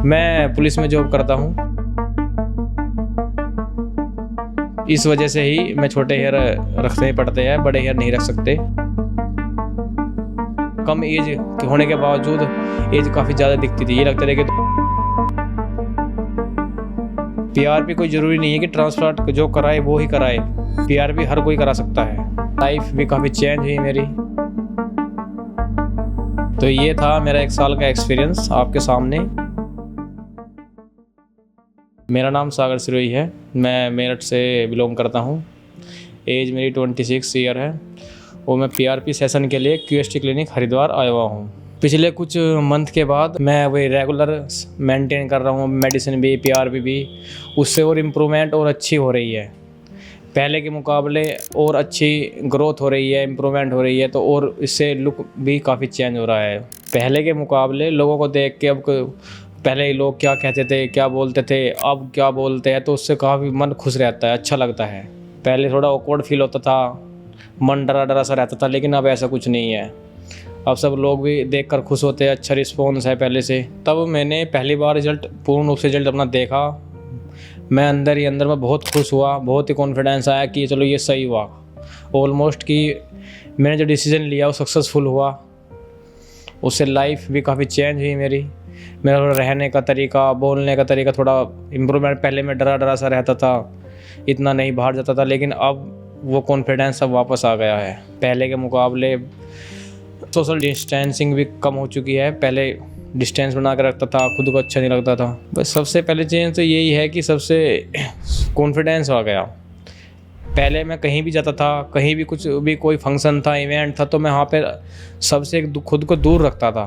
मैं पुलिस में जॉब करता हूँ। इस वजह से ही मैं छोटे हेयर रखने पड़ते हैं, बड़े हेयर नहीं रख सकते। कम एज होने के बावजूद एज काफ़ी ज़्यादा दिखती थी। ये लगता था कि पीआरपी कोई ज़रूरी नहीं है कि ट्रांसप्लांट जो कराए वो ही कराए, पीआरपी हर कोई करा सकता है। लाइफ भी काफ़ी चेंज हुई मेरी। तो ये था मेरा 1 साल का एक्सपीरियंस आपके सामने। मेरा नाम सागर सिरोही है, मैं मेरठ से बिलोंग करता हूँ। एज मेरी 26 ईयर है और मैं पीआरपी सेशन के लिए क्यूएसटी क्लिनिक हरिद्वार आया हुआ हूँ। पिछले कुछ मंथ के बाद मैं वही रेगुलर मेंटेन कर रहा हूँ, मेडिसिन भी पीआरपी भी, उससे और इम्प्रूवमेंट और अच्छी हो रही है। पहले के मुकाबले और अच्छी ग्रोथ हो रही है, इम्प्रूवमेंट हो रही है, तो और इससे लुक भी काफ़ी चेंज हो रहा है। पहले के मुकाबले लोगों को देख के अब पहले लोग क्या कहते थे, क्या बोलते थे, अब क्या बोलते हैं, तो उससे काफ़ी मन खुश रहता है, अच्छा लगता है। पहले थोड़ा ऑकवर्ड फील होता था, मन डरा डरा सा रहता था, लेकिन अब ऐसा कुछ नहीं है। अब सब लोग भी देखकर खुश होते हैं, अच्छा रिस्पॉन्स है पहले से। तब मैंने पहली बार पूर्ण रूप से रिजल्ट अपना देखा, मैं अंदर ही अंदर में बहुत खुश हुआ, बहुत ही कॉन्फिडेंस आया कि चलो ये सही हुआ। ऑलमोस्ट कि मैंने जो डिसीज़न लिया वो सक्सेसफुल हुआ, उससे लाइफ भी काफ़ी चेंज हुई मेरी। मेरा थोड़ा रहने का तरीका, बोलने का तरीका थोड़ा इम्प्रूवमेंट। पहले मैं डरा डरा सा रहता था, इतना नहीं बाहर जाता था, लेकिन अब वो कॉन्फिडेंस सब वापस आ गया है। पहले के मुकाबले सोशल डिस्टेंसिंग भी कम हो चुकी है। पहले डिस्टेंस बना कर रखता था, खुद को अच्छा नहीं लगता था। बस सबसे पहले चेंज तो यही है कि सबसे कॉन्फिडेंस आ गया। पहले मैं कहीं भी जाता था, कहीं भी कुछ भी कोई फंक्शन था, इवेंट था, तो मैं वहाँ पे सबसे खुद को दूर रखता था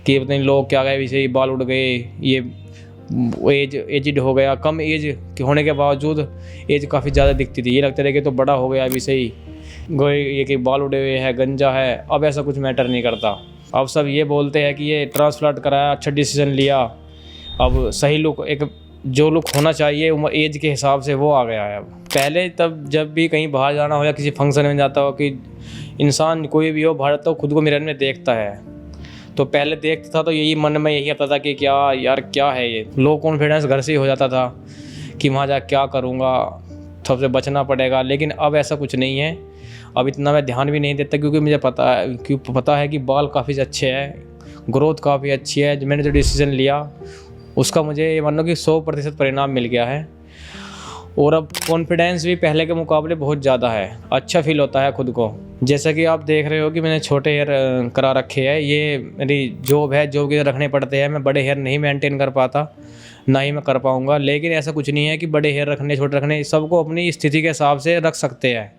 कि पता नहीं लोग क्या गए, वैसे ही बाल उड़ गए, ये एजिड हो गया। कम एज होने के बावजूद एज काफ़ी ज़्यादा दिखती थी। ये लगता था कि तो बड़ा हो गया अभी से ही, ये कि बाल उड़े हुए हैं, गंजा है। अब ऐसा कुछ मैटर नहीं करता। अब सब ये बोलते हैं कि ये ट्रांसप्लांट कराया, अच्छा डिसीजन लिया, अब सही लुक, एक जो लुक होना चाहिए उम्र एज के हिसाब से वो आ गया है। अब पहले तब जब भी कहीं बाहर जाना हो या किसी फंक्शन में जाता हो, कि इंसान कोई भी हो बाहर, तो खुद को मिरर में देखता है। तो पहले देखता था तो यही मन में यही आता था कि क्या यार क्या है ये। लो कॉन्फिडेंस घर से ही हो जाता था कि वहाँ जा क्या करूँगा, सबसे बचना पड़ेगा। लेकिन अब ऐसा कुछ नहीं है। अब इतना मैं ध्यान भी नहीं देता, क्योंकि मुझे पता है कि बाल काफ़ी अच्छे हैं, ग्रोथ काफ़ी अच्छी है। मैंने जो डिसीज़न लिया उसका मुझे ये मानो कि 100% परिणाम मिल गया है। और अब कॉन्फिडेंस भी पहले के मुकाबले बहुत ज़्यादा है, अच्छा फील होता है खुद को। जैसा कि आप देख रहे हो कि मैंने छोटे हेयर करा रखे हैं, ये मेरी जॉब है, जॉब के रखने पड़ते हैं। मैं बड़े हेयर नहीं मेंटेन कर पाता, ना ही मैं कर पाऊँगा। लेकिन ऐसा कुछ नहीं है कि बड़े हेयर रखने छोटे रखने, सबको अपनी स्थिति के हिसाब से रख सकते हैं।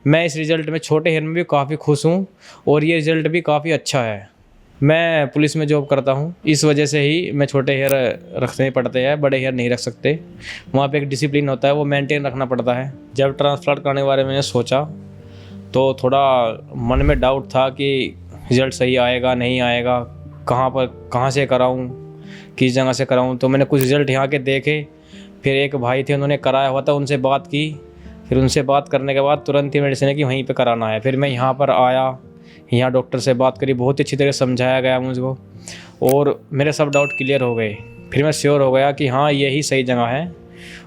मैं इस रिज़ल्ट में छोटे हेयर में भी काफ़ी खुश हूँ और ये रिज़ल्ट भी काफ़ी अच्छा है। मैं पुलिस में जॉब करता हूँ, इस वजह से ही मैं छोटे हेयर रखने पड़ते हैं, बड़े हेयर नहीं रख सकते। वहाँ पे एक डिसिप्लिन होता है, वो मेंटेन रखना पड़ता है। जब ट्रांसप्लांट करने के बारे में मैंने सोचा तो थोड़ा मन में डाउट था कि रिज़ल्ट सही आएगा नहीं आएगा, कहाँ से कराऊँ, किस जगह से कराऊँ। तो मैंने कुछ रिज़ल्ट यहाँ के देखे, फिर एक भाई थे उन्होंने कराया हुआ था, उनसे बात की। फिर उनसे बात करने के बाद तुरंत ही मेडिसिन है कि वहीं पे कराना है। फिर मैं यहाँ पर आया, यहाँ डॉक्टर से बात करी, बहुत अच्छी तरह समझाया गया मुझको और मेरे सब डाउट क्लियर हो गए। फिर मैं श्योर हो गया कि हाँ यही सही जगह है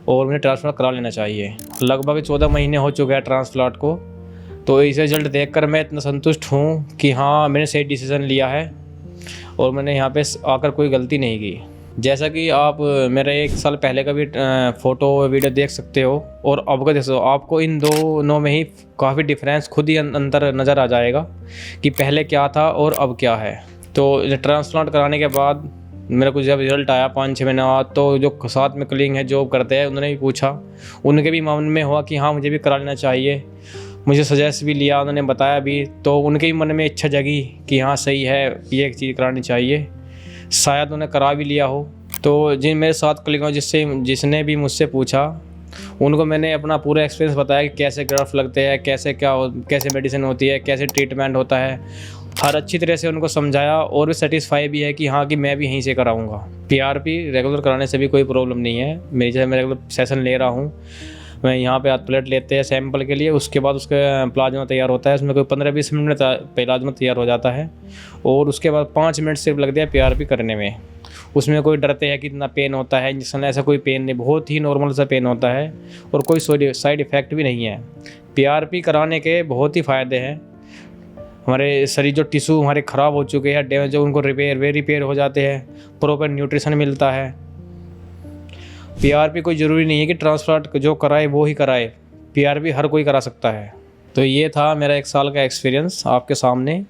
और मुझे ट्रांसप्लांट करा लेना चाहिए। लगभग 14 महीने हो चुके हैं ट्रांसप्लांट को, तो इस रिजल्ट देखकर मैं इतना संतुष्ट हूँ कि हाँ मैंने सही डिसीज़न लिया है और मैंने यहाँ पे आकर कोई गलती नहीं की। जैसा कि आप मेरे 1 साल पहले का भी फ़ोटो वीडियो देख सकते हो और अब का देख सकते हो, आपको इन दोनों में ही काफ़ी डिफरेंस खुद ही अंतर नज़र आ जाएगा कि पहले क्या था और अब क्या है। तो ट्रांसप्लांट कराने के बाद मेरे को जब रिज़ल्ट आया 5-6 महीने बाद, तो जो साथ में कलीग हैं जॉब करते हैं उन्होंने भी पूछा, उनके भी मन में हुआ कि हाँ मुझे भी करा लेना चाहिए। मुझे सजेस्ट भी लिया, उन्होंने बताया भी, तो उनके भी मन में इच्छा जगी कि हाँ सही है, ये एक चीज़ करानी चाहिए। शायद उन्हें करा भी लिया हो। तो जिन मेरे साथ कलीग हैं जिसने भी मुझसे पूछा, उनको मैंने अपना पूरा एक्सपीरियंस बताया कि कैसे ग्राफ्ट लगते हैं, कैसे मेडिसिन होती है, कैसे ट्रीटमेंट होता है। हर अच्छी तरह से उनको समझाया और भी सेटिस्फाई भी है कि हाँ कि मैं भी यहीं से कराऊंगा। पीआरपी रेगुलर कराने से भी कोई प्रॉब्लम नहीं है। मैं रेगुलर सेशन ले रहा हूँ, मैं यहाँ पे प्लेट लेते हैं सैंपल के लिए, उसके बाद उसका प्लाज्मा तैयार होता है। उसमें कोई 15-20 मिनट में प्लाज्मा तैयार हो जाता है और उसके बाद 5 मिनट सिर्फ लगते हैं पीआरपी करने में। उसमें कोई डरते हैं कि इतना पेन होता है इंजेक्शन, ऐसा कोई पेन नहीं, बहुत ही नॉर्मल सा पेन होता है और कोई साइड इफ़ेक्ट भी नहीं है। PRP कराने के बहुत ही फ़ायदे हैं। हमारे शरीर जो टिश्यू हमारे ख़राब हो चुके हैं, डैमेज, जो उनको रिपेयर हो जाते हैं, प्रॉपर न्यूट्रिशन मिलता है। PRP कोई ज़रूरी नहीं है कि ट्रांसप्लांट जो कराए वो ही कराए, PRP हर कोई करा सकता है। तो ये था मेरा 1 साल का एक्सपीरियंस आपके सामने,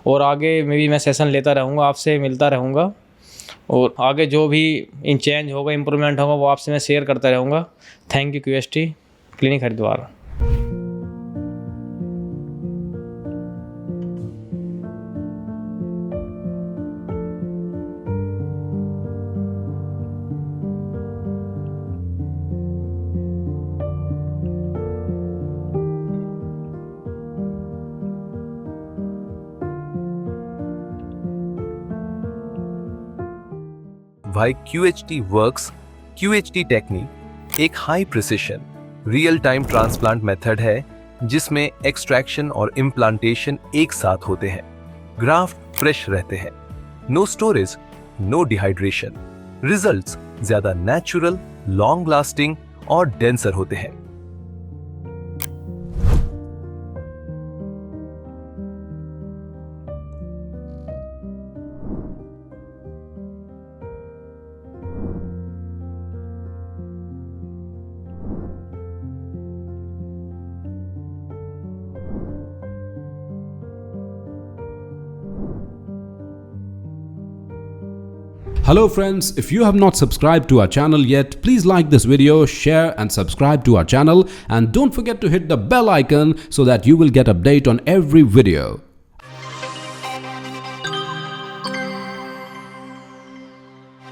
और आगे में भी मैं सेशन लेता रहूँगा, आपसे मिलता रहूँगा, और आगे जो भी इन चेंज होगा, इम्प्रूवमेंट होगा, वो आपसे मैं शेयर करता रहूँगा। Thank you QST clinic Haridwar. Why QHT works? QHT technique एक high precision real time transplant method है जिसमें एक्सट्रैक्शन और इम्प्लांटेशन एक साथ होते हैं। ग्राफ्ट फ्रेश रहते हैं, no storage, no dehydration. Results ज्यादा नेचुरल, लॉन्ग लास्टिंग और डेंसर होते हैं। Hello friends, if you have not subscribed to our channel yet, please like this video, share and subscribe to our channel, and don't forget to hit the bell icon so that you will get update on every video.